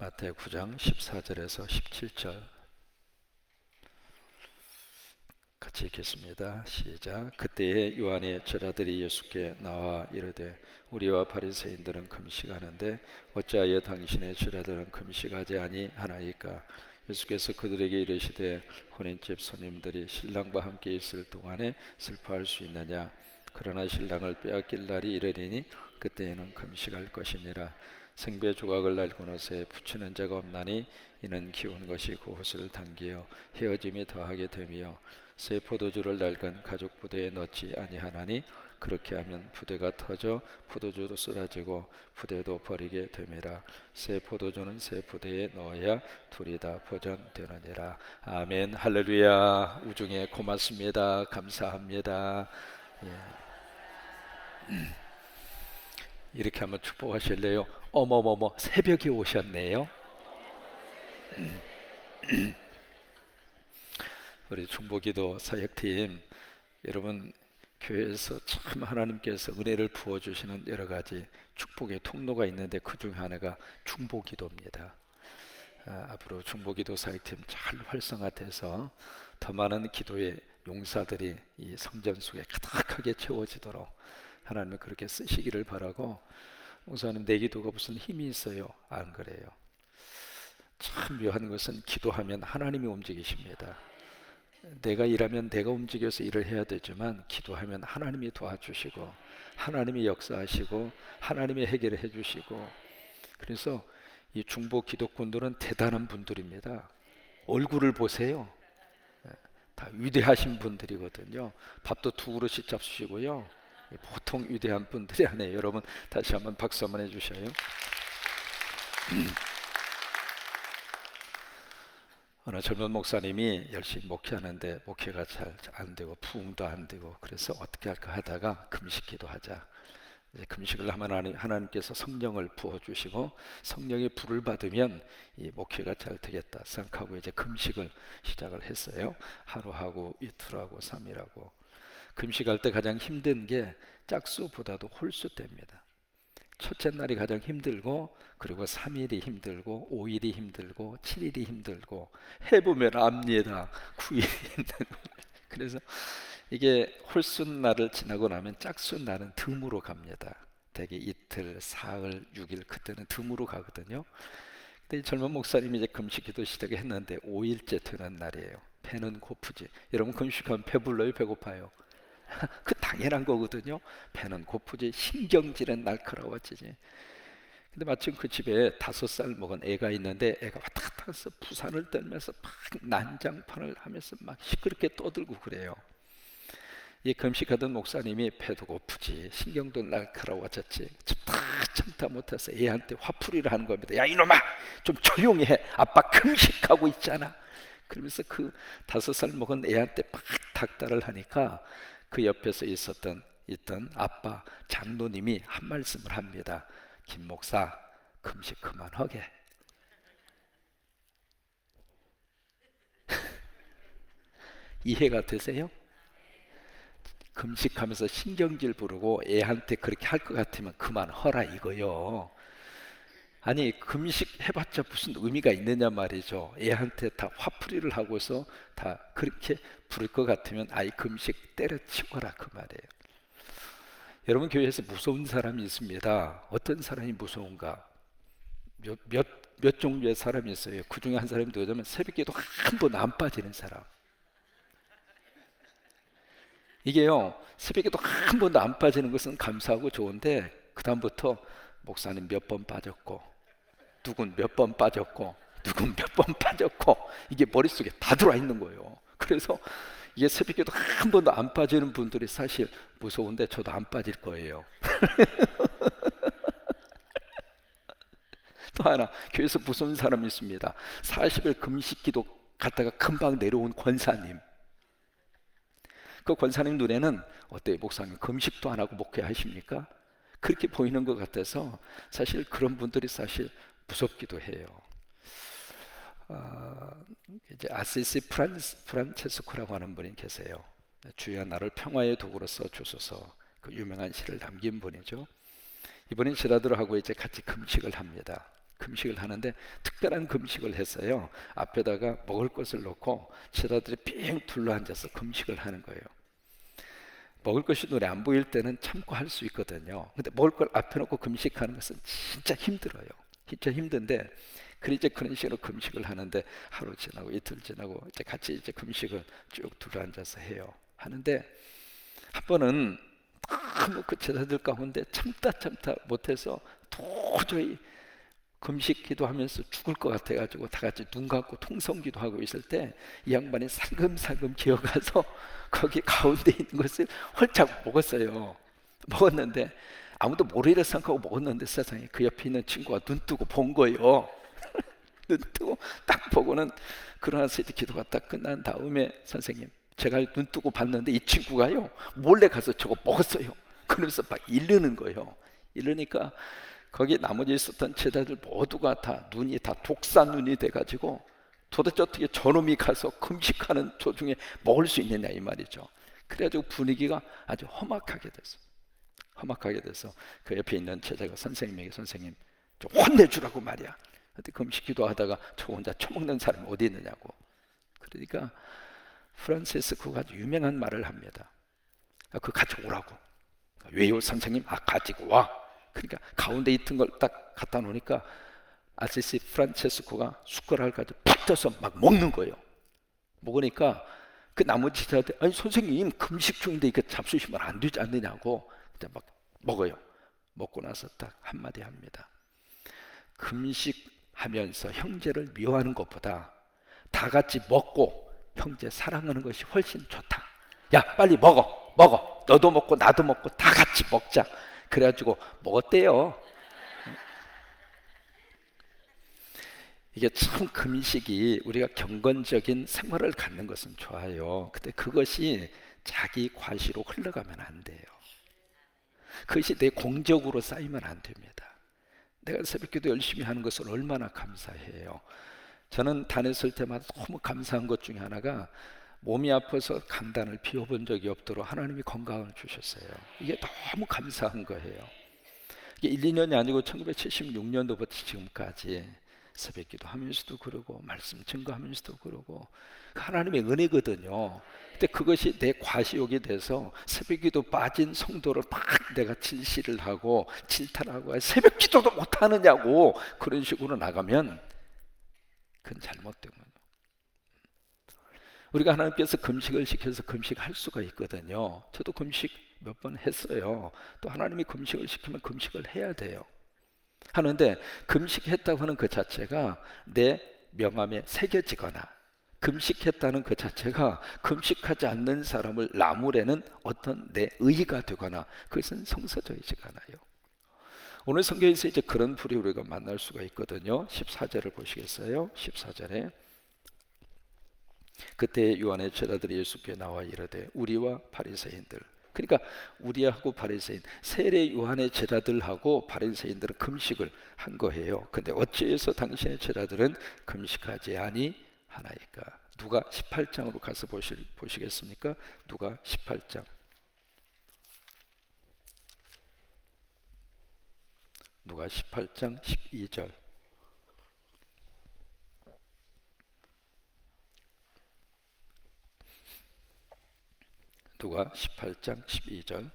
마태복음 9장 14절에서 17절 같이 읽겠습니다. 시작. 그때에 요한의 제자들이 예수께 나와 이르되 우리와 바리새인들은 금식하는데 어찌하여 당신의 제자들은 금식하지 아니하나이까? 예수께서 그들에게 이르시되 혼인집 손님들이 신랑과 함께 있을 동안에 슬퍼할 수 있느냐? 그러나 신랑을 빼앗길 날이 이르리니 그때에는 금식할 것이니라. 생배 조각을 낡은 옷에 붙이는 자가 없나니 이는 기운 것이 그 옷을 당기어 헤어짐이 더하게 되며 새 포도주를 낡은 가죽 부대에 넣지 아니하나니 그렇게 하면 부대가 터져 포도주도 쏟아지고 부대도 버리게 됨이라. 새 포도주는 새 부대에 넣어야 둘이 다 보존되느니라. 아멘. 할렐루야. 우중에 고맙습니다. 감사합니다. 예. 이렇게 한번 축복하실래요? 어머머머, 새벽에 오셨네요. 우리 중보기도 사역팀 여러분, 교회에서 참 하나님께서 은혜를 부어주시는 여러 가지 축복의 통로가 있는데 그 중 하나가 중보기도입니다. 앞으로 중보기도 사역팀 잘 활성화돼서 더 많은 기도의 용사들이 이 성전 속에 가득하게 채워지도록 하나님은 그렇게 쓰시기를 바라고. 목사님, 내 기도가 무슨 힘이 있어요? 안 그래요. 참 묘한 것은 기도하면 하나님이 움직이십니다. 내가 일하면 내가 움직여서 일을 해야 되지만 기도하면 하나님이 도와주시고 하나님이 역사하시고 하나님이 해결해 주시고. 그래서 이 중보 기도꾼들은 대단한 분들입니다. 얼굴을 보세요. 다 위대하신 분들이거든요. 밥도 두 그릇씩 잡수시고요. 보통 위대한 분들이 아니에요. 여러분 다시 한번 박수 한번 해주셔요. 어느 젊은 목사님이 열심히 목회하는데 목회가 잘 안 되고 부흥도 안 되고, 그래서 어떻게 할까 하다가 금식기도 하자. 이제 금식을 하면 하나님께서 성령을 부어주시고 성령의 불을 받으면 이 목회가 잘 되겠다 생각하고 이제 금식을 시작을 했어요. 하루하고 이틀하고 3일하고. 금식할 때 가장 힘든 게 짝수보다도 홀수 때입니다. 첫째 날이 가장 힘들고, 그리고 3일이 힘들고 5일이 힘들고 7일이 힘들고, 해보면 압니다. 9일이 힘들고. 그래서 이게 홀수날을 지나고 나면 짝수날은 듬으로 갑니다. 대개 이틀, 사흘, 6일 그때는 듬으로 가거든요. 근데 이 젊은 목사님이 이제 금식기도 시작했는데 5일째 되는 날이에요. 배는 고프지. 여러분 금식하면 배불러요, 배고파요? 그 당연한 거거든요. 배는 고프지, 신경질은 날카로워지지. 근데 마침 그 집에 5살 먹은 애가 있는데 애가 왔다 갔다 해서 부산을 떨면서 막 난장판을 하면서 막 시끄럽게 떠들고 그래요. 이 금식하던 목사님이 배도 고프지 신경도 날카로워졌지 참다 못해서 애한테 화풀이를 하는 겁니다. 야 이놈아, 좀 조용히 해. 아빠 금식하고 있잖아. 그러면서 그 5살 먹은 애한테 막 닥달을 하니까 그 옆에서 있던 아빠 장로님이 한 말씀을 합니다. 김 목사, 금식 그만하게. 이해가 되세요? 금식하면서 신경질 부르고 애한테 그렇게 할 것 같으면 그만하라 이거요. 아니 금식 해봤자 무슨 의미가 있느냐 말이죠. 애한테 다 화풀이를 하고서 다 그렇게 부를 것 같으면 아이 금식 때려치워라 그 말이에요. 여러분 교회에서 무서운 사람이 있습니다. 어떤 사람이 무서운가? 몇 종류의 사람이 있어요. 그 중에 한 사람이 누구냐면 새벽에도 한 번 안 빠지는 사람. 이게요, 새벽에도 한 번도 안 빠지는 것은 감사하고 좋은데 그 다음부터 목사님 몇 번 빠졌고 누군 몇 번 빠졌고 누군 몇 번 빠졌고 이게 머릿속에 다 들어와 있는 거예요. 그래서 이게 새벽에도 한 번도 안 빠지는 분들이 사실 무서운데 저도 안 빠질 거예요. 또 하나 교회에서 무서운 사람이 있습니다. 40일 금식기도 갔다가 금방 내려온 권사님. 그 권사님 눈에는 어때요? 목사님 금식도 안 하고 목회하십니까? 그렇게 보이는 것 같아서 사실 그런 분들이 사실 무섭기도 해요. 이제 아시시 프란체스코라고 하는 분이 계세요. 주여 나를 평화의 도구로 써주소서, 그 유명한 시를 남긴 분이죠. 이번엔 제자들하고 이제 같이 금식을 합니다. 금식을 하는데 특별한 금식을 했어요. 앞에다가 먹을 것을 놓고 제자들이 빙 둘러앉아서 금식을 하는 거예요. 먹을 것이 눈에 안 보일 때는 참고 할 수 있거든요. 근데 먹을 걸 앞에 놓고 금식하는 것은 진짜 힘들어요. 진짜 힘든데 이제 그런 식으로 금식을 하는데 하루 지나고 이틀 지나고 이제 같이 이제 금식을 쭉 둘러앉아서 해요. 하는데 한 번은 너무 그 제자들 가운데 참다 못해서 도저히 금식 기도하면서 죽을 것 같아가지고 다 같이 눈 감고 통성기도 하고 있을 때 이 양반이 살금살금 기어가서 거기 가운데 있는 것을 홀짝 먹었어요. 먹었는데 아무도 모르리라 생각하고 먹었는데 세상에 그 옆에 있는 친구가 눈 뜨고 본 거예요. 눈 뜨고 딱 보고는 그러나서 이제 기도가 딱 끝난 다음에 선생님 제가 눈 뜨고 봤는데 이 친구가요 몰래 가서 저거 먹었어요. 그러면서 막 이르는 거예요. 이러니까 거기 나머지 있었던 제자들 모두가 다 눈이 다 독사 눈이 돼가지고 도대체 어떻게 저놈이 가서 금식하는 도중에 먹을 수 있느냐 이 말이죠. 그래가지고 분위기가 아주 험악하게 돼서 그 옆에 있는 제자가 선생님에게 선생님 좀 혼내주라고 말이야. 근데 금식 기도하다가 저 혼자 처먹는 사람이 어디 있느냐고. 그러니까 프란시스코가 아주 유명한 말을 합니다. 그 같이 오라고. 왜요 선생님? 가지고 와. 그러니까 가운데 있던 걸 딱 갖다 놓으니까 아시시 프란체스코가 숟가락을 가지고 푹 떠서 막 먹는 거예요. 먹으니까 그 나머지 제자들 아니 선생님 금식 중인데 이거 잡수시면 안 되지 않느냐고 막 먹어요. 먹고 나서 딱 한마디 합니다. 금식하면서 형제를 미워하는 것보다 다 같이 먹고 형제 사랑하는 것이 훨씬 좋다. 야 빨리 먹어 너도 먹고 나도 먹고 다 같이 먹자. 그래가지고 먹었대요. 이게 참 금식이 우리가 경건적인 생활을 갖는 것은 좋아요. 근데 그것이 자기 과시로 흘러가면 안 돼요. 그것이 내 공적으로 쌓이면 안 됩니다. 내가 새벽기도 열심히 하는 것을 얼마나 감사해요. 저는 다녔을 때마다 너무 감사한 것 중에 하나가 몸이 아파서 강단을 비워본 적이 없도록 하나님이 건강을 주셨어요. 이게 너무 감사한 거예요. 이게 1, 2년이 아니고 1976년도부터 지금까지 새벽기도 하면서도 그러고 말씀 증거하면서도 그러고 하나님의 은혜거든요. 근데 그것이 내 과시욕이 돼서 새벽기도 빠진 성도를 막 내가 질시를 하고 질타하고 새벽기도도 못하느냐고 그런 식으로 나가면 그건 잘못된 거예요. 우리가 하나님께서 금식을 시켜서 금식할 수가 있거든요. 저도 금식 몇 번 했어요. 또 하나님이 금식을 시키면 금식을 해야 돼요. 하는데 금식했다고 하는 그 자체가 내 명함에 새겨지거나 금식했다는 그 자체가 금식하지 않는 사람을 나무래는 어떤 내 의의가 되거나 그것은 성서적이지가 않아요. 오늘 성경에서 이제 그런 풀이 우리가 만날 수가 있거든요. 14절을 보시겠어요? 14절에 그때 요한의 제자들이 예수께 나와 이르되 우리와 바리새인들 그러니까 우리하고 바리새인 세례 요한의 제자들하고 바리새인들은 금식을 한 거예요. 근데 어찌해서 당신의 제자들은 금식하지 아니하나이까? 누가 18장으로 가서 보시겠습니까? 누가 18장 누가 18장 12절 누가 18장 12절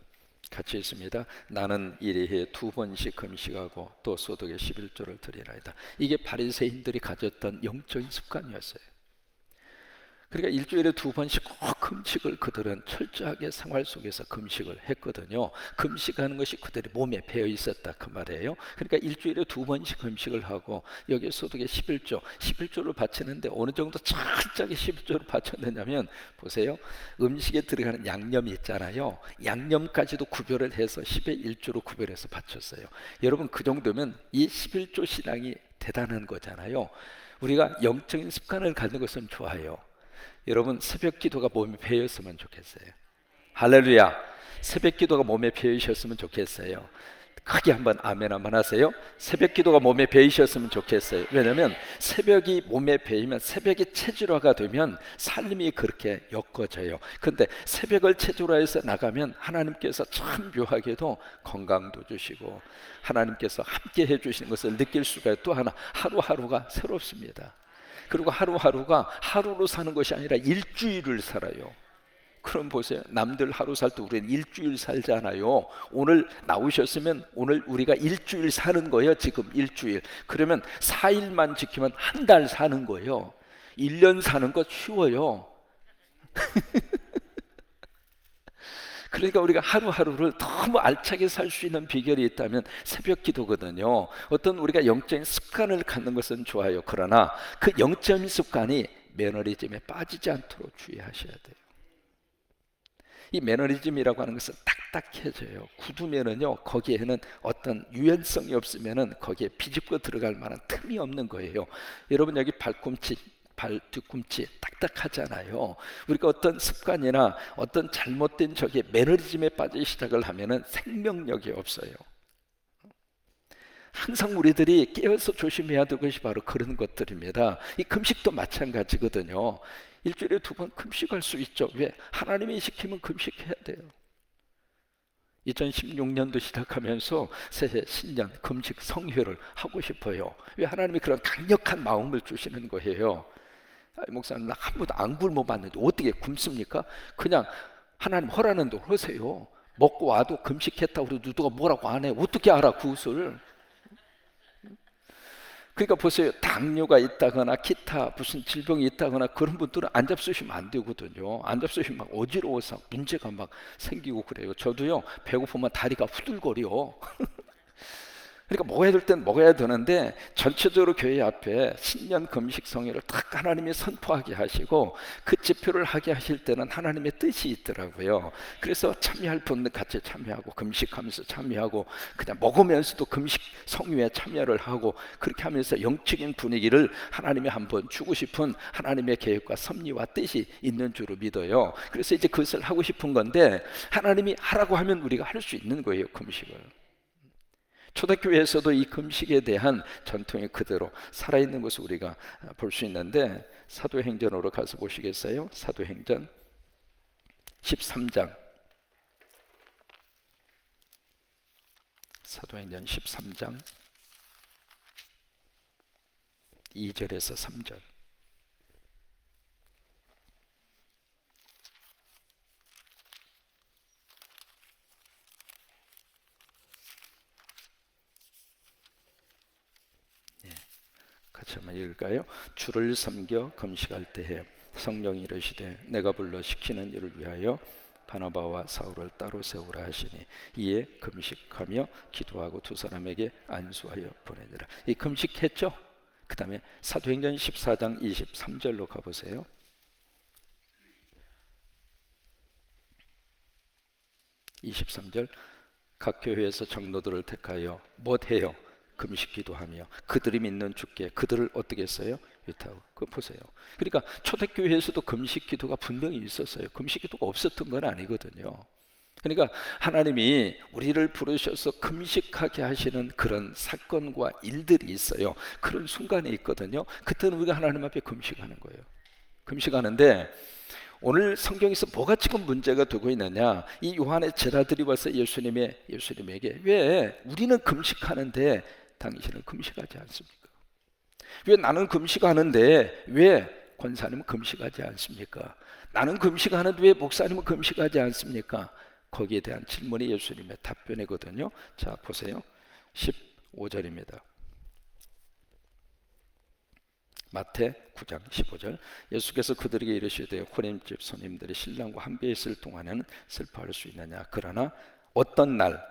같이 있습니다. 나는 일회에 2번씩 금식하고 또 소득의 11조를 드리나이다. 이게 바리새인들이 가졌던 영적인 습관이었어요. 그러니까 일주일에 2번씩 꼭 금식을 그들은 철저하게 생활 속에서 금식을 했거든요. 금식하는 것이 그들의 몸에 배어 있었다 그 말이에요. 그러니까 일주일에 2번씩 금식을 하고 여기에 소득의 11조를 바치는데 어느 정도 철저하게 11조를 바쳤느냐면 보세요. 음식에 들어가는 양념이 있잖아요. 양념까지도 구별을 해서 10의 1조로 구별해서 바쳤어요. 여러분 그 정도면 이 11조 신앙이 대단한 거잖아요. 우리가 영적인 습관을 갖는 것은 좋아요. 여러분 새벽 기도가 몸에 배였으면 좋겠어요. 할렐루야. 새벽 기도가 몸에 배이셨으면 좋겠어요. 크게 한번 아멘 한번 하세요. 새벽 기도가 몸에 배이셨으면 좋겠어요. 왜냐하면 새벽이 몸에 배이면 새벽이 체질화가 되면 삶이 그렇게 엮어져요. 그런데 새벽을 체질화해서 나가면 하나님께서 참 묘하게도 건강도 주시고 하나님께서 함께 해주시는 것을 느낄 수가 있고, 또 하나 하루하루가 새롭습니다. 그리고 하루하루가 하루로 사는 것이 아니라 일주일을 살아요. 그럼 보세요. 남들 하루 살 때 우리는 일주일 살잖아요. 오늘 나오셨으면 오늘 우리가 일주일 사는 거예요. 지금 일주일. 그러면 4일만 지키면 한 달 사는 거예요. 1년 사는 거 쉬워요. 그러니까 우리가 하루하루를 너무 알차게 살 수 있는 비결이 있다면 새벽 기도거든요. 어떤 우리가 영적인 습관을 갖는 것은 좋아요. 그러나 그 영적인 습관이 매너리즘에 빠지지 않도록 주의하셔야 돼요. 이 매너리즘이라고 하는 것은 딱딱해져요. 굳으면은요, 거기에는 어떤 유연성이 없으면은 거기에 비집고 들어갈 만한 틈이 없는 거예요. 여러분, 여기 발꿈치, 발 뒤꿈치 딱딱하잖아요. 우리가 어떤 습관이나 어떤 잘못된 적에 매너리즘에 빠지기 시작을 하면은 생명력이 없어요. 항상 우리들이 깨어서 조심해야 될 것이 바로 그런 것들입니다. 이 금식도 마찬가지거든요. 일주일에 2번 금식할 수 있죠. 왜? 하나님이 시키면 금식해야 돼요. 2016년도 시작하면서 새해 신년 금식 성회를 하고 싶어요. 왜? 하나님이 그런 강력한 마음을 주시는 거예요. 목사님, 나 한 번도 안 굶어 봤는데 어떻게 굶습니까? 그냥 하나님 허라는 대로 하세요. 먹고 와도 금식했다고 해도 누가 뭐라고 안 해. 어떻게 알아 그것을? 그러니까 보세요. 당뇨가 있다거나 기타 무슨 질병이 있다거나 그런 분들은 안 잡수시면 안 되거든요. 안 잡수시면 막 어지러워서 문제가 막 생기고 그래요. 저도요, 배고프면 다리가 후들거려. 그러니까 먹어야 될 땐 먹어야 되는데, 전체적으로 교회 앞에 신년 금식 성회를 딱 하나님이 선포하게 하시고 그 집회를 하게 하실 때는 하나님의 뜻이 있더라고요. 그래서 참여할 분들 같이 참여하고 금식하면서 참여하고 그냥 먹으면서도 금식 성회에 참여를 하고, 그렇게 하면서 영적인 분위기를 하나님이 한번 주고 싶은 하나님의 계획과 섭리와 뜻이 있는 줄로 믿어요. 그래서 이제 그것을 하고 싶은 건데, 하나님이 하라고 하면 우리가 할 수 있는 거예요, 금식을. 초대교회에서도 이 금식에 대한 전통이 그대로 살아있는 것을 우리가 볼 수 있는데, 사도행전으로 가서 보시겠어요? 사도행전 13장. 사도행전 13장 2절에서 3절. 같이 한번 읽을까요? 주를 섬겨 금식할 때에 성령이 이르시되 내가 불러 시키는 일을 위하여 바나바와 사울을 따로 세우라 하시니, 이에 금식하며 기도하고 2사람에게 안수하여 보내니라. 이 금식했죠? 그 다음에 사도행전 14장 23절로 가보세요. 23절. 각 교회에서 장로들을 택하여 못해요. 금식 기도하며 그들이 믿는 주께 그들을 어떻게 했어요? 위탁하고. 그거 보세요. 그러니까 초대교회에서도 금식 기도가 분명히 있었어요. 금식 기도가 없었던 건 아니거든요. 그러니까 하나님이 우리를 부르셔서 금식하게 하시는 그런 사건과 일들이 있어요. 그런 순간이 있거든요. 그때는 우리가 하나님 앞에 금식하는 거예요. 금식하는데, 오늘 성경에서 뭐가 지금 문제가 되고 있느냐, 이 요한의 제자들이 와서 예수님에게 왜 우리는 금식하는데 당신은 금식하지 않습니까? 왜 나는 금식하는데 왜 권사님은 금식하지 않습니까? 나는 금식하는데 왜 목사님은 금식하지 않습니까? 거기에 대한 질문이 예수님의 답변이거든요. 자, 보세요. 15절입니다. 마태 9장 15절. 예수께서 그들에게 이르시되 호림집 손님들이 신랑과 함께 있을 동안에는 슬퍼할 수 있느냐? 그러나 어떤 날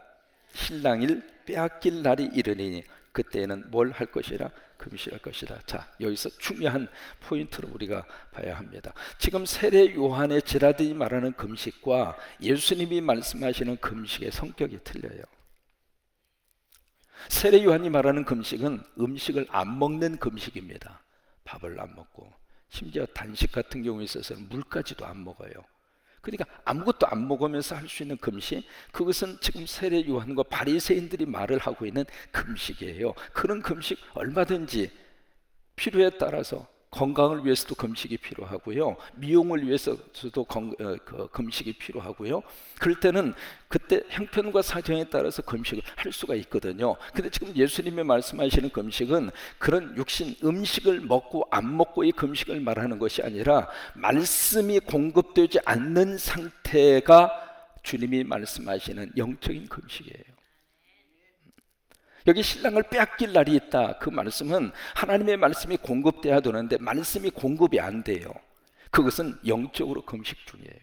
신랑을 빼앗길 날이 이르니 그때에는 뭘 할 것이라? 금식할 것이다. 자, 여기서 중요한 포인트를 우리가 봐야 합니다. 지금 세례 요한의 제자들이 말하는 금식과 예수님이 말씀하시는 금식의 성격이 틀려요. 세례 요한이 말하는 금식은 음식을 안 먹는 금식입니다. 밥을 안 먹고 심지어 단식 같은 경우에 있어서는 물까지도 안 먹어요. 그러니까 아무것도 안 먹으면서 할 수 있는 금식, 그것은 지금 세례 요한과 바리새인들이 말을 하고 있는 금식이에요. 그런 금식 얼마든지 필요에 따라서 건강을 위해서도 금식이 필요하고요, 미용을 위해서도 금식이 필요하고요. 그럴 때는 그때 형편과 사정에 따라서 금식을 할 수가 있거든요. 근데 지금 예수님이 말씀하시는 금식은 그런 육신 음식을 먹고 안 먹고의 금식을 말하는 것이 아니라 말씀이 공급되지 않는 상태가 주님이 말씀하시는 영적인 금식이에요. 여기 신랑을 빼앗길 날이 있다, 그 말씀은 하나님의 말씀이 공급돼야 되는데 말씀이 공급이 안 돼요. 그것은 영적으로 금식 중이에요.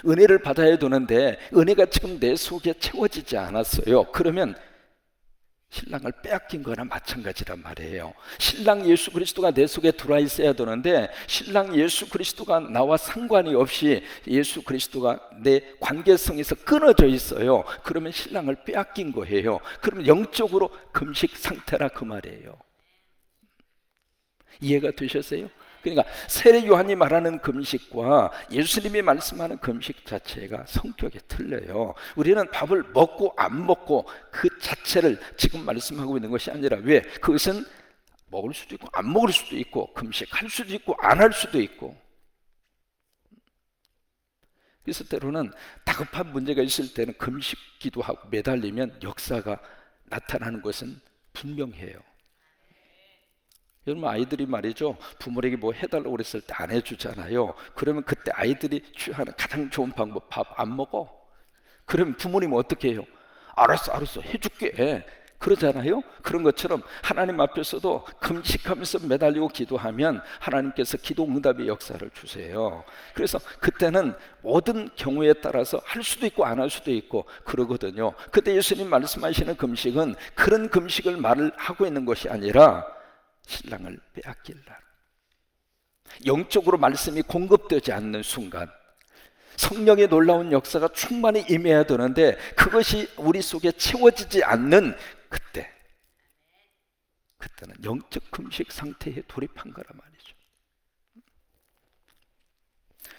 은혜를 받아야 되는데 은혜가 지금 내 속에 채워지지 않았어요. 그러면 신랑을 빼앗긴 거나 마찬가지란 말이에요. 신랑 예수 그리스도가 내 속에 들어와 있어야 되는데 신랑 예수 그리스도가 나와 상관이 없이 예수 그리스도가 내 관계성에서 끊어져 있어요. 그러면 신랑을 빼앗긴 거예요. 그러면 영적으로 금식 상태라 그 말이에요. 이해가 되셨어요? 그러니까 세례 요한이 말하는 금식과 예수님이 말씀하는 금식 자체가 성격이 틀려요. 우리는 밥을 먹고 안 먹고 그 자체를 지금 말씀하고 있는 것이 아니라, 왜? 그것은 먹을 수도 있고 안 먹을 수도 있고 금식할 수도 있고 안 할 수도 있고. 그래서 때로는 다급한 문제가 있을 때는 금식 기도하고 매달리면 역사가 나타나는 것은 분명해요. 여러분, 아이들이 말이죠, 부모에게 뭐 해달라고 그랬을 때 안 해주잖아요. 그러면 그때 아이들이 취하는 가장 좋은 방법, 밥 안 먹어? 그러면 부모님은 어떻게 해요? 알았어 해줄게, 그러잖아요. 그런 것처럼 하나님 앞에서도 금식하면서 매달리고 기도하면 하나님께서 기도 응답의 역사를 주세요. 그래서 그때는 모든 경우에 따라서 할 수도 있고 안 할 수도 있고 그러거든요. 그때 예수님 말씀하시는 금식은 그런 금식을 말을 하고 있는 것이 아니라 신랑을 빼앗길 날, 영적으로 말씀이 공급되지 않는 순간, 성령의 놀라운 역사가 충만히 임해야 되는데 그것이 우리 속에 채워지지 않는 그때는 영적 금식 상태에 돌입한 거란 말이죠.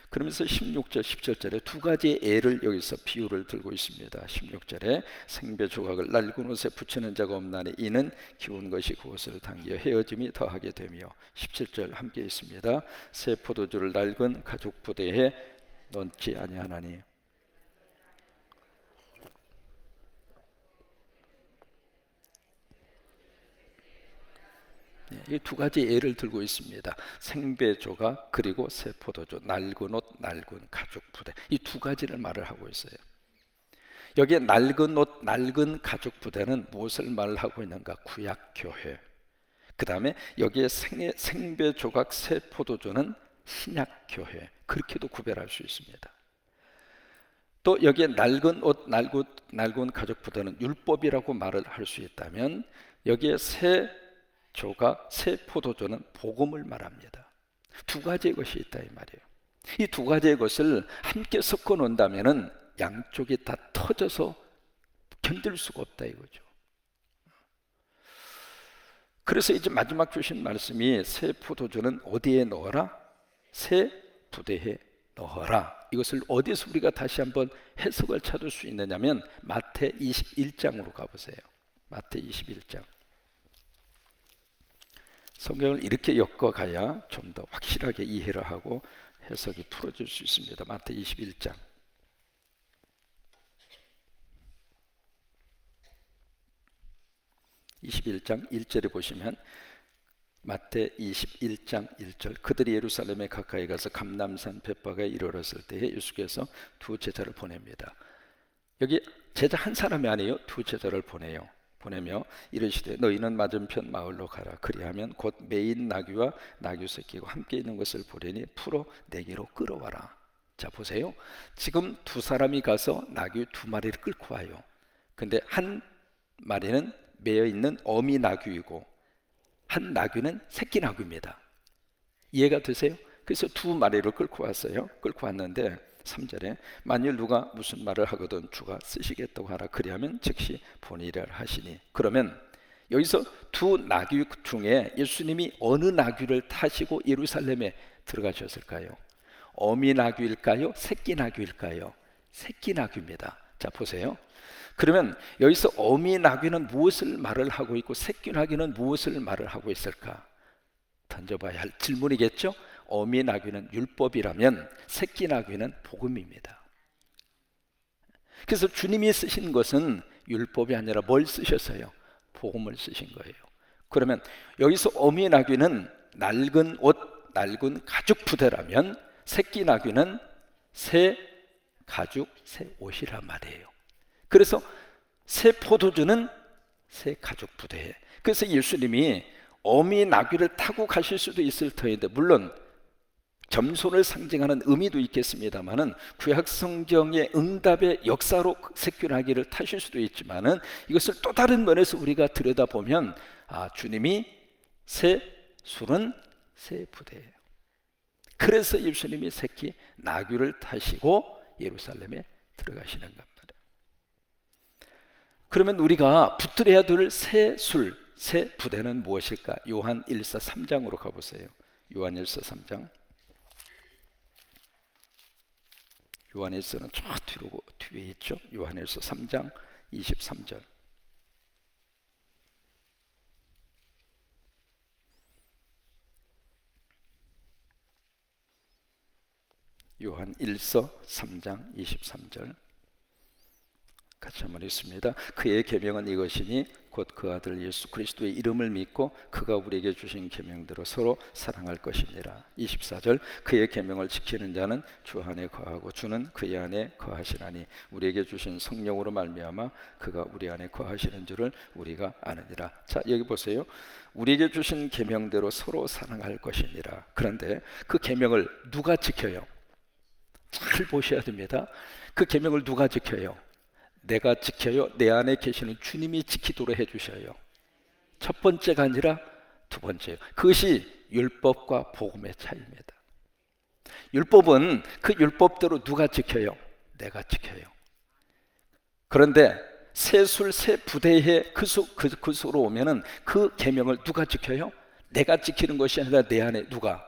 그러면서 16절, 17절에 두 가지의 예를 여기서 비유를 들고 있습니다. 16절에 생배 조각을 낡은 옷에 붙이는 자가 없나니 이는 기운 것이 그것을 당겨 헤어짐이 더하게 되며, 17절 함께 있습니다. 새 포도주를 낡은 가죽 부대에 넣지 아니하나니. 이 두 가지 예를 들고 있습니다. 생배 조각 그리고 새 포도주, 낡은 옷, 낡은 가죽 부대, 이 두 가지를 말을 하고 있어요. 여기에 낡은 옷, 낡은 가죽 부대는 무엇을 말하고 있는가? 구약 교회. 그 다음에 여기에 생배 조각, 새 포도주는 신약 교회. 그렇게도 구별할 수 있습니다. 또 여기에 낡은 옷, 낡은 가죽 부대는 율법이라고 말을 할 수 있다면, 여기에 새 조각, 새 포도주는 복음을 말합니다. 두 가지의 것이 있다 이 말이에요. 이 두 가지의 것을 함께 섞어 놓는다면은 양쪽이 다 터져서 견딜 수가 없다 이거죠. 그래서 이제 마지막 주신 말씀이 새 포도주는 어디에 넣어라? 새 부대에 넣어라. 이것을 어디서 우리가 다시 한번 해석을 찾을 수 있느냐면 마태 21장으로 가보세요. 마태 21장. 성경을 이렇게 엮어가야 좀 더 확실하게 이해를 하고 해석이 풀어질 수 있습니다. 마태 21장. (21장) 1절에 보시면, 마태 21장 1절, 그들이 예루살렘에 가까이 가서 감람산 벳바가에 이르렀을 때에 예수께서 두 제자를 보냅니다. 여기 제자 한 사람이 아니에요. 두 제자를 보내며 이르시되 너희는 맞은편 마을로 가라. 그리하면 곧 메인 나귀와 나귀 새끼가 함께 있는 것을 보려니 풀어 내게로 끌어와라. 자 보세요. 지금 두 사람이 가서 나귀 두 마리를 끌고 와요. 근데 한 마리는 매여 있는 어미 나귀이고 한 나귀는 새끼 나귀입니다. 이해가 되세요? 그래서 두 마리를 끌고 왔어요. 끌고 왔는데 3절에 만일 누가 무슨 말을 하거든 주가 쓰시겠다고 하라. 그리하면 즉시 본의를 하시니. 그러면 여기서 두 나귀 중에 예수님이 어느 나귀를 타시고 예루살렘에 들어가셨을까요? 어미 나귀일까요? 새끼 나귀일까요? 새끼 나귀입니다. 자, 보세요. 그러면 여기서 어미 나귀는 무엇을 말을 하고 있고 새끼 나귀는 무엇을 말을 하고 있을까? 던져봐야 할 질문이겠죠? 어미 나귀는 율법이라면 새끼 나귀는 복음입니다. 그래서 주님이 쓰신 것은 율법이 아니라 뭘 쓰셨어요? 복음을 쓰신 거예요. 그러면 여기서 어미 나귀는 낡은 옷, 낡은 가죽 부대라면 새끼 나귀는 새 가죽, 새 옷이란 말이에요. 그래서 새 포도주는 새 가죽 부대에. 그래서 예수님이 어미 나귀를 타고 가실 수도 있을 터인데, 물론 겸손을 상징하는 의미도 있겠습니다만은 구약 성경의 응답의 역사로 새끼 나귀를 타실 수도 있지만은 이것을 또 다른 면에서 우리가 들여다보면 주님이 새 술은 새 부대예요. 그래서 예수님이 새끼 나귀를 타시고 예루살렘에 들어가시는 겁니다. 그러면 우리가 붙들어야 될 새 술, 새 부대는 무엇일까? 요한 1서 3장으로 가보세요. 요한 1서 3장. 요한 1서는 저 뒤에 있죠. 요한 1서 3장 23절. 요한 1서 3장 23절 같이 한번 읽습니다. 그의 계명은 이것이니 곧 그 아들 예수 그리스도의 이름을 믿고 그가 우리에게 주신 계명대로 서로 사랑할 것이니라. 24절 그의 계명을 지키는 자는 주 안에 거하고 주는 그의 안에 거하시나니 우리에게 주신 성령으로 말미암아 그가 우리 안에 거하시는 줄을 우리가 아느니라. 자, 여기 보세요. 우리에게 주신 계명대로 서로 사랑할 것이니라. 그런데 그 계명을 누가 지켜요? 잘 보셔야 됩니다. 그 계명을 누가 지켜요? 내가 지켜요? 내 안에 계시는 주님이 지키도록 해주셔요. 첫 번째가 아니라 두 번째예요. 그것이 율법과 복음의 차이입니다. 율법은 그 율법대로 누가 지켜요? 내가 지켜요. 그런데 새술 새 부대에 그 속으로 오면은 그 계명을 누가 지켜요? 내가 지키는 것이 아니라 내 안에 누가?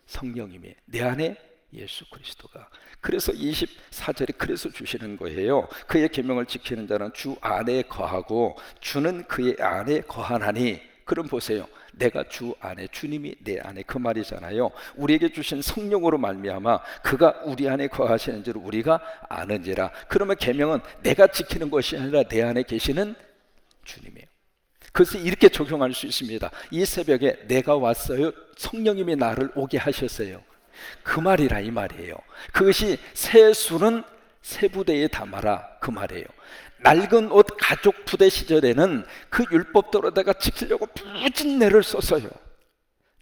성령님이 내 안에 예수 그리스도가. 그래서 24절에 그래서 주시는 거예요. 그의 계명을 지키는 자는 주 안에 거하고 주는 그의 안에 거하나니. 그럼 보세요. 내가 주 안에, 주님이 내 안에, 그 말이잖아요. 우리에게 주신 성령으로 말미암아 그가 우리 안에 거하시는 줄 우리가 아는지라. 그러면 계명은 내가 지키는 것이 아니라 내 안에 계시는 주님이에요. 그래서 이렇게 적용할 수 있습니다. 이 새벽에 내가 왔어요. 성령님이 나를 오게 하셨어요. 그 말이라 이 말이에요. 그것이 새 술은 새 부대에 담아라 그 말이에요. 낡은 옷 가죽 부대 시절에는 그 율법대로 내가 지키려고 부진내를 썼어요.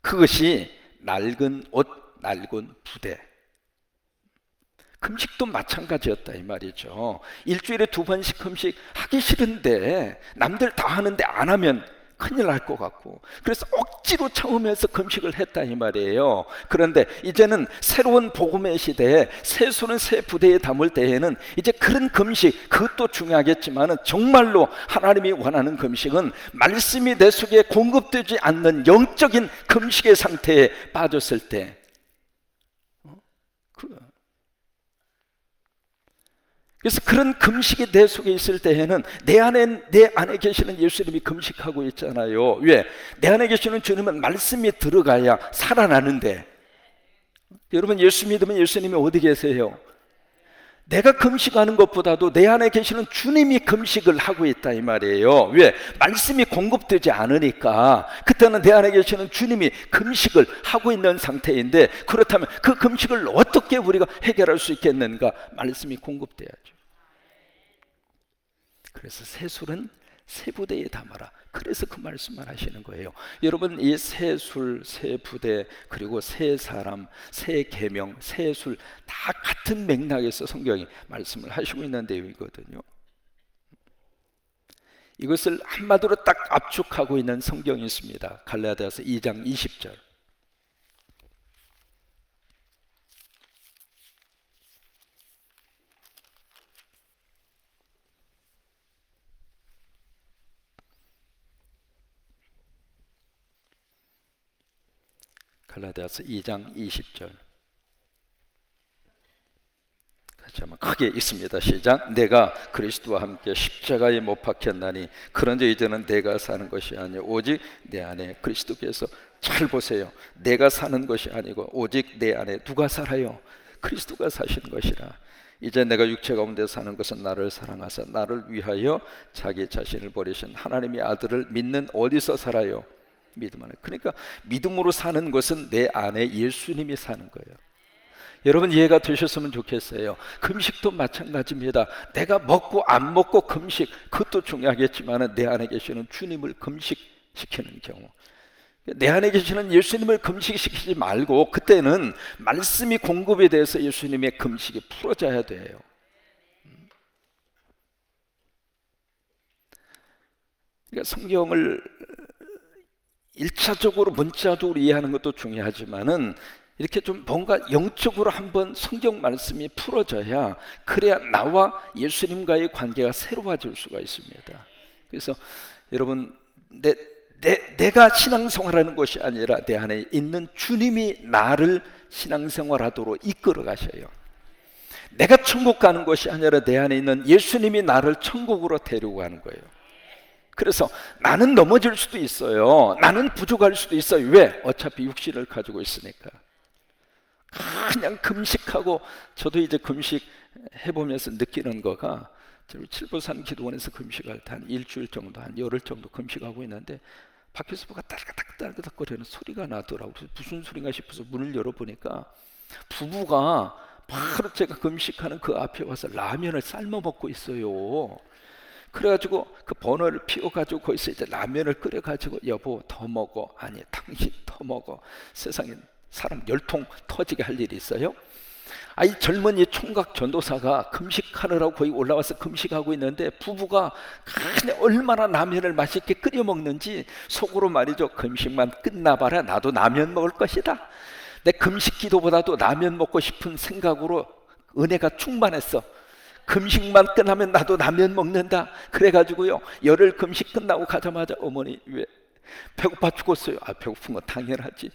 그것이 낡은 옷 낡은 부대. 금식도 마찬가지였다 이 말이죠. 일주일에 2번씩 금식 하기 싫은데 남들 다 하는데 안 하면 큰일 날 것 같고, 그래서 억지로 참으면서 금식을 했다 이 말이에요. 그런데 이제는 새로운 복음의 시대에 새 술은 새 부대에 담을 때에는 이제 그런 금식, 그것도 중요하겠지만 정말로 하나님이 원하는 금식은 말씀이 내 속에 공급되지 않는 영적인 금식의 상태에 빠졌을 때, 그래서 그런 금식이 내 속에 있을 때에는 내 안에 계시는 예수님이 금식하고 있잖아요. 왜? 내 안에 계시는 주님은 말씀이 들어가야 살아나는데, 여러분 예수 믿으면 예수님이 어디 계세요? 내가 금식하는 것보다도 내 안에 계시는 주님이 금식을 하고 있다 이 말이에요. 왜? 말씀이 공급되지 않으니까. 그때는 내 안에 계시는 주님이 금식을 하고 있는 상태인데, 그렇다면 그 금식을 어떻게 우리가 해결할 수 있겠는가? 말씀이 공급돼야죠. 그래서 새 술은 새 부대에 담아라. 그래서 그 말씀만 하시는 거예요. 여러분 이 새 술, 새 부대, 그리고 새 사람, 새 계명, 새 술 다 같은 맥락에서 성경이 말씀을 하시고 있는 내용이거든요. 이것을 한마디로 딱 압축하고 있는 성경이 있습니다. 갈라디아서 2장 20절. 갈라디아서 2장 20절. 같이 한번 크게 읽습니다. 시작. 내가 그리스도와 함께 십자가에 못 박혔나니 그런즉 이제는 내가 사는 것이 아니요 오직 내 안에 그리스도께서, 잘 보세요, 내가 사는 것이 아니고 오직 내 안에 누가 살아요? 그리스도가 사시는 것이라. 이제 내가 육체 가운데 사는 것은 나를 사랑하사 나를 위하여 자기 자신을 버리신 하나님의 아들을 믿는 어디서 살아요? 믿음 안에. 그러니까 믿음으로 사는 것은 내 안에 예수님이 사는 거예요. 여러분 이해가 되셨으면 좋겠어요. 금식도 마찬가지입니다. 내가 먹고 안 먹고 금식, 그것도 중요하겠지만 내 안에 계시는 주님을 금식시키는 경우, 내 안에 계시는 예수님을 금식시키지 말고 그때는 말씀이 공급에 대해서 예수님의 금식이 풀어져야 돼요. 그러니까 성경을 1차적으로 문자적으로 이해하는 것도 중요하지만은 이렇게 좀 뭔가 영적으로 한번 성경 말씀이 풀어져야, 그래야 나와 예수님과의 관계가 새로워질 수가 있습니다. 그래서 여러분 내가 신앙생활하는 것이 아니라 내 안에 있는 주님이 나를 신앙생활하도록 이끌어 가셔요. 내가 천국 가는 것이 아니라 내 안에 있는 예수님이 나를 천국으로 데리고 가는 거예요. 그래서 나는 넘어질 수도 있어요. 나는 부족할 수도 있어요. 왜? 어차피 육신을 가지고 있으니까. 그냥 금식하고, 저도 이제 금식 해보면서 느끼는 거가, 칠보산 기도원에서 금식할 때 한 일주일 정도, 한 열흘 정도 금식하고 있는데 밖에서 뭐가 따르닥따르닥 거리는 소리가 나더라고요. 그래서 무슨 소리인가 싶어서 문을 열어보니까 부부가 바로 제가 금식하는 그 앞에 와서 라면을 삶아 먹고 있어요. 그래가지고 그 버너를 피워가지고 거기서 이제 라면을 끓여가지고, 여보 더 먹어, 아니 당신 더 먹어, 세상에 사람 열통 터지게 할 일이 있어요? 이 젊은이 총각 전도사가 금식하느라고 거기 올라와서 금식하고 있는데 부부가 얼마나 라면을 맛있게 끓여 먹는지 속으로 말이죠, 금식만 끝나봐라 나도 라면 먹을 것이다. 내 금식 기도보다도 라면 먹고 싶은 생각으로 은혜가 충만했어. 금식만 끝나면 나도 라면 먹는다. 그래가지고요, 열흘 금식 끝나고 가자마자 어머니 왜 배고파 죽었어요? 배고픈 건 당연하지,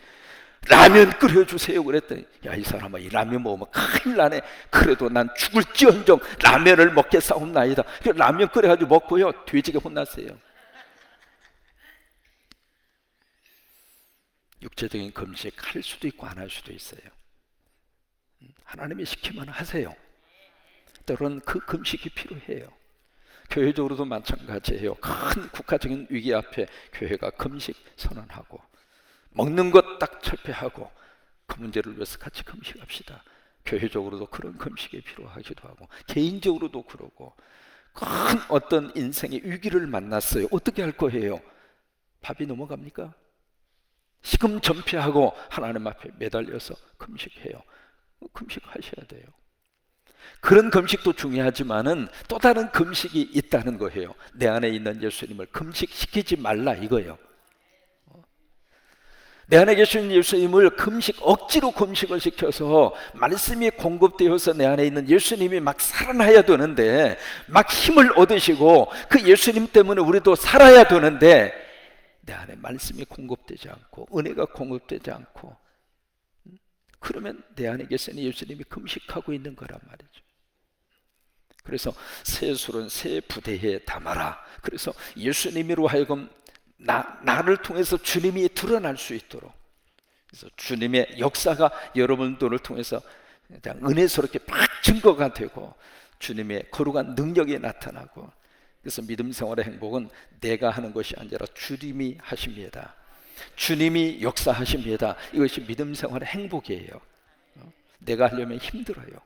라면 끓여주세요. 그랬더니 야, 이 사람아, 이 라면 먹으면 큰일 나네. 그래도 난 죽을지언정 라면을 먹겠사옵나이다. 라면 끓여가지고 먹고요, 돼지게 혼났어요. 육체적인 금식 할 수도 있고 안 할 수도 있어요. 하나님이 시키면 하세요. 때로는 그 금식이 필요해요. 교회적으로도 마찬가지예요. 큰 국가적인 위기 앞에 교회가 금식 선언하고, 먹는 것 딱 철폐하고 그 문제를 위해서 같이 금식합시다. 교회적으로도 그런 금식이 필요하기도 하고, 개인적으로도 그러고. 큰 어떤 인생의 위기를 만났어요. 어떻게 할 거예요? 밥이 넘어갑니까? 시금전폐하고 하나님 앞에 매달려서 금식해요. 금식하셔야 돼요. 그런 금식도 중요하지만은 또 다른 금식이 있다는 거예요. 내 안에 있는 예수님을 금식시키지 말라 이거예요. 내 안에 계신 예수님을 억지로 금식을 시켜서 말씀이 공급되어서 내 안에 있는 예수님이 막 살아나야 되는데, 막 힘을 얻으시고 그 예수님 때문에 우리도 살아야 되는데, 내 안에 말씀이 공급되지 않고 은혜가 공급되지 않고, 그러면 내 안에 계신 예수님이 금식하고 있는 거란 말이죠. 그래서 새 술은 새 부대에 담아라. 그래서 예수님으로 하여금 나를 통해서 주님이 드러날 수 있도록, 그래서 주님의 역사가 여러분들을 통해서 그냥 은혜스럽게 막 증거가 되고 주님의 거룩한 능력이 나타나고, 그래서 믿음 생활의 행복은 내가 하는 것이 아니라 주님이 하십니다. 주님이 역사하십니다. 이것이 믿음 생활의 행복이에요. 내가 하려면 힘들어요.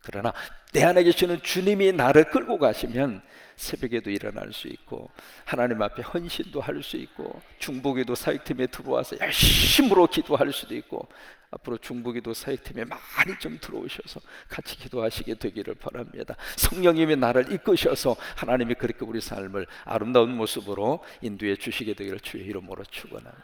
그러나 내 안에 계시는 주님이 나를 끌고 가시면 새벽에도 일어날 수 있고, 하나님 앞에 헌신도 할 수 있고, 중보기도 사역팀에 들어와서 열심으로 기도할 수도 있고, 앞으로 중보기도 사역팀에 많이 좀 들어오셔서 같이 기도하시게 되기를 바랍니다. 성령님이 나를 이끄셔서 하나님이 그렇게 우리 삶을 아름다운 모습으로 인도해 주시게 되기를 주의 이름으로 축원합니다.